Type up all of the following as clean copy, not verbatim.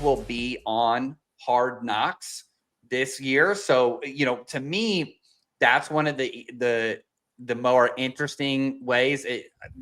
will be on Hard Knocks this year. So, to me, that's one of the more interesting ways.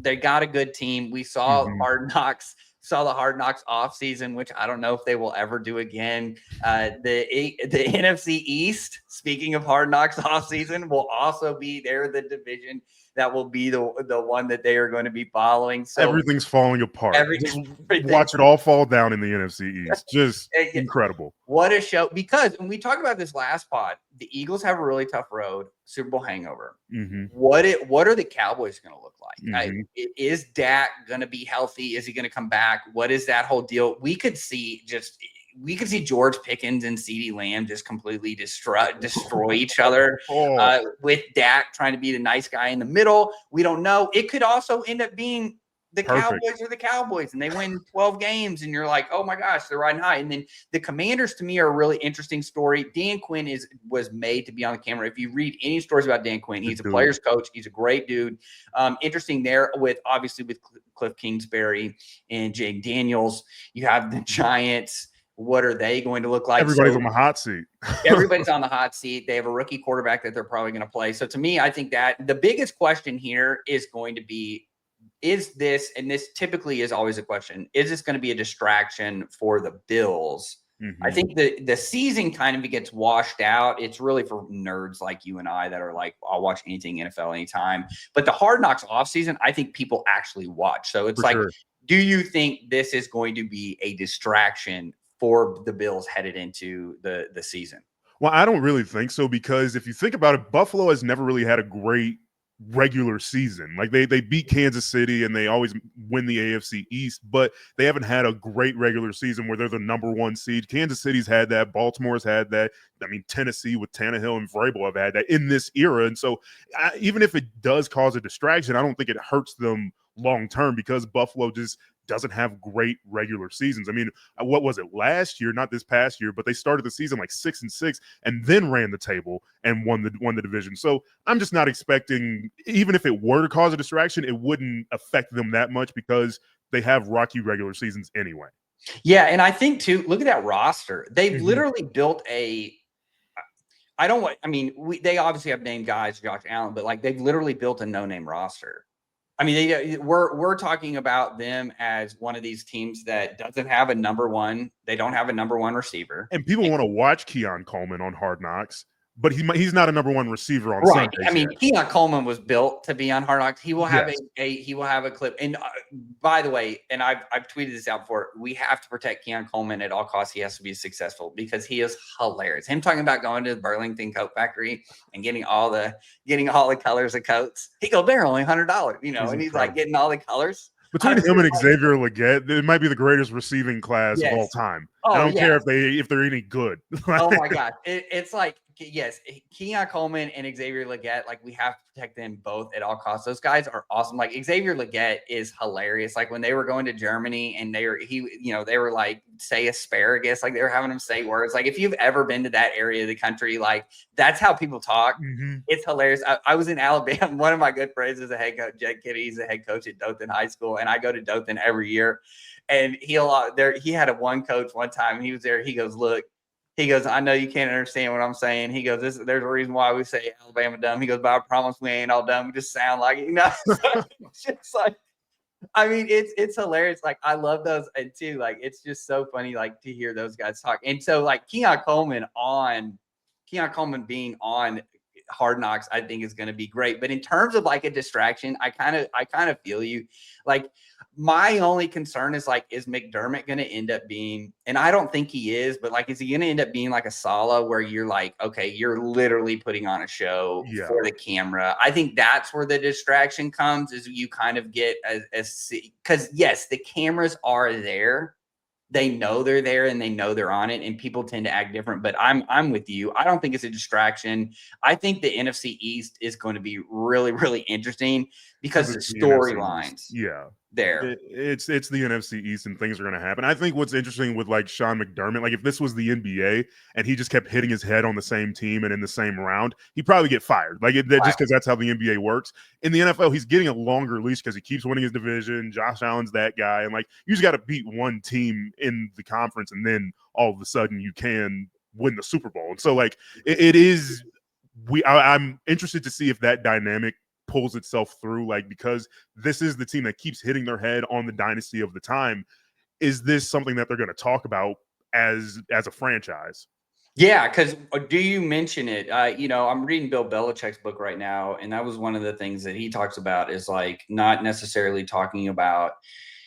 They got a good team. We saw the Hard Knocks off season, which I don't know if they will ever do again. The NFC East, speaking of Hard Knocks off season, will also be there. The division that will be the one that they are going to be following. So everything's falling apart. Just watch it all fall down in the NFC East. Just incredible. What a show. Because when we talked about this last pod, the Eagles have a really tough road, Super Bowl hangover. What are the Cowboys going to look like? Is Dak going to be healthy? Is he going to come back? What is that whole deal? We could see George Pickens and CeeDee Lamb just completely destroy each other with Dak trying to be the nice guy in the middle. We don't know. It could also end up being the Cowboys are the Cowboys and they win 12 games and you're like, oh my gosh, they're riding high. And then the Commanders to me are a really interesting story. Dan Quinn was made to be on the camera. If you read any stories about Dan Quinn, he's a player's coach. He's a great dude. Interesting there with Cliff Kingsbury and Jake Daniels. You have the Giants. What are they going to look like? Everybody's on the hot seat. Everybody's on the hot seat. They have a rookie quarterback that they're probably going to play. So to me, I think that the biggest question here is going to be, is this, and this typically is always a question, is this going to be a distraction for the Bills? I think the season kind of gets washed out. It's really for nerds like you and I that are like, I'll watch anything NFL anytime. But the Hard Knocks offseason, I think people actually watch. So it's do you think this is going to be a distraction for the Bills headed into the season? Well, I don't really think so, because if you think about it, Buffalo has never really had a great regular season. Like they beat Kansas City and they always win the AFC East, but they haven't had a great regular season where they're the number one seed. Kansas City's had that. Baltimore's had that. I mean, Tennessee with Tannehill and Vrabel have had that in this era. And so even if it does cause a distraction, I don't think it hurts them long term, because Buffalo just doesn't have great regular seasons. I mean, what was it last year? Not this past year, but they started the season like 6-6 and then ran the table and won the division. So I'm just not expecting, even if it were to cause a distraction, it wouldn't affect them that much because they have rocky regular seasons anyway. Yeah, and I think too, look at that roster. They've literally built they obviously have named guys, Josh Allen, but like they've literally built a no-name roster. I mean, we're talking about them as one of these teams that doesn't have a number one. They don't have a number one receiver. And people want to watch Keon Coleman on Hard Knocks, but he's not a number one receiver on Sundays. I mean, Keon Coleman was built to be on Hard Knocks. He will have he will have a clip. And by the way, and I've tweeted this out before, we have to protect Keon Coleman at all costs. He has to be successful because he is hilarious. Him talking about going to the Burlington Coat Factory and getting all the colors of coats. He goes, they're only $100, and he's like getting all the colors. Between him and Xavier Legette, it might be the greatest receiving class of all time. I don't care if they're any good. Oh my God. It's like, yes, Keon Coleman and Xavier Legette, like we have to protect them both at all costs. Those guys are awesome. Like Xavier Legette is hilarious. Like when they were going to Germany and they were like, say asparagus, like they were having them say words. Like if you've ever been to that area of the country, like that's how people talk. It's hilarious. I was in Alabama. One of my good friends is a head coach, Jed Kitty. He's a head coach at Dothan High School. And I go to Dothan every year. And he had a one coach one time. And he was there. He goes, look, I know you can't understand what I'm saying. He goes, there's a reason why we say Alabama dumb. He goes, but I promise we ain't all dumb. We just sound like it, It's just like, I mean, it's hilarious. Like I love those too. Like it's just so funny, like to hear those guys talk. And so like Keon Coleman being on Hard Knocks, I think is going to be great. But in terms of like a distraction, I kind of feel you. Like my only concern is like, is McDermott going to end up being, and I don't think he is, but like, is he going to end up being like a Saleh where you're like, okay, you're literally putting on a show for the camera. I think that's where the distraction comes, is you kind of get because yes, the cameras are there. They know they're there and they know they're on it, and people tend to act different. But I'm with you. I don't think it's a distraction. I think the NFC East is going to be really, really interesting because the storylines. there. It's the NFC East and things are going to happen. I think what's interesting with like Sean McDermott, like if this was the NBA and he just kept hitting his head on the same team and in the same round, he'd probably get fired. Like just because that's how the NBA works. In the NFL, he's getting a longer leash because he keeps winning his division. Josh Allen's that guy, and like you just got to beat one team in the conference, and then all of a sudden you can win the Super Bowl. And so like it is. I'm interested to see if that dynamic pulls itself through, like because this is the team that keeps hitting their head on the dynasty of the time. Is this something that they're going to talk about as a franchise? Yeah, because do you mention it? I'm reading Bill Belichick's book right now, and that was one of the things that he talks about is like not necessarily talking about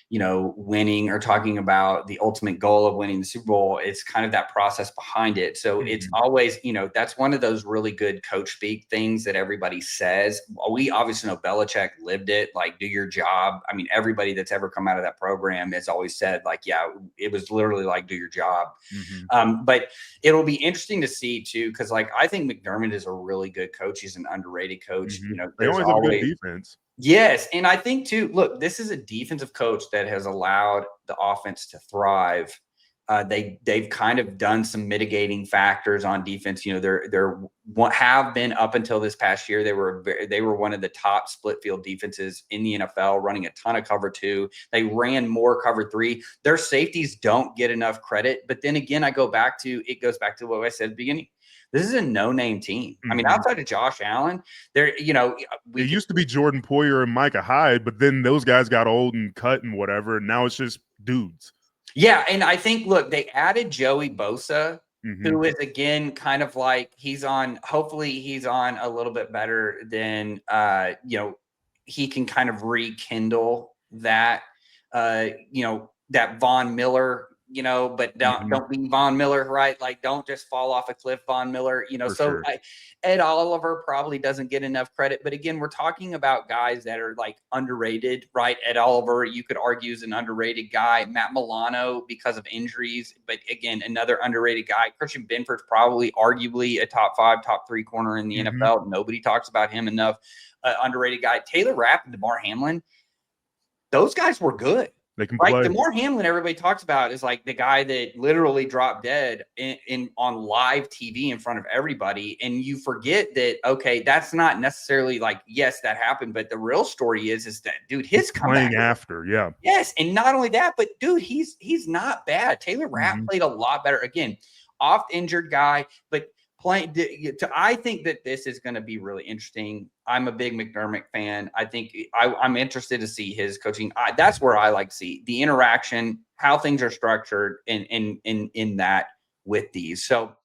winning or talking about the ultimate goal of winning the Super Bowl. It's kind of that process behind it. So it's always, that's one of those really good coach speak things that everybody says. We obviously know Belichick lived it, like do your job. I mean, everybody that's ever come out of that program has always said like, yeah, it was literally like do your job. But it'll be interesting to see too, because like I think McDermott is a really good coach. He's an underrated coach. They There's always have a good defense. Yes, and I think too. Look, this is a defensive coach that has allowed the offense to thrive. They've kind of done some mitigating factors on defense. They're have been up until this past year. They were one of the top split field defenses in the NFL, running a ton of cover 2. They ran more cover 3. Their safeties don't get enough credit. But then again, it goes back to what I said at the beginning. This is a no-name team. I mean, outside of Josh Allen, it used to be Jordan Poyer and Micah Hyde, but then those guys got old and cut and whatever, and now it's just dudes. Yeah, and I think, look, they added Joey Bosa, who is, again, kind of like hopefully he's on a little bit better than, he can kind of rekindle that, that Von Miller, but don't be Von Miller, right? Like, don't just fall off a cliff, Von Miller, Sure. Ed Oliver probably doesn't get enough credit, but again, we're talking about guys that are like underrated, right? Ed Oliver, you could argue, is an underrated guy. Matt Milano, because of injuries, but again, another underrated guy. Christian Benford's probably arguably a top 5, top 3 corner in the NFL. Nobody talks about him enough. Underrated guy. Taylor Rapp and DeMar Hamlin, those guys were good. They can play. DeMar Hamlin, everybody talks about, is like the guy that literally dropped dead on live TV in front of everybody. And you forget that, okay, that's not necessarily like, yes, that happened. But the real story is that, dude, his comeback. Playing after, yeah. Yes. And not only that, but dude, he's not bad. Taylor Rapp played a lot better. Again, oft injured guy, but I think that this is going to be really interesting. I'm a big McDermott fan. I think I'm interested to see his coaching. That's where I like to see the interaction, how things are structured in that with these. So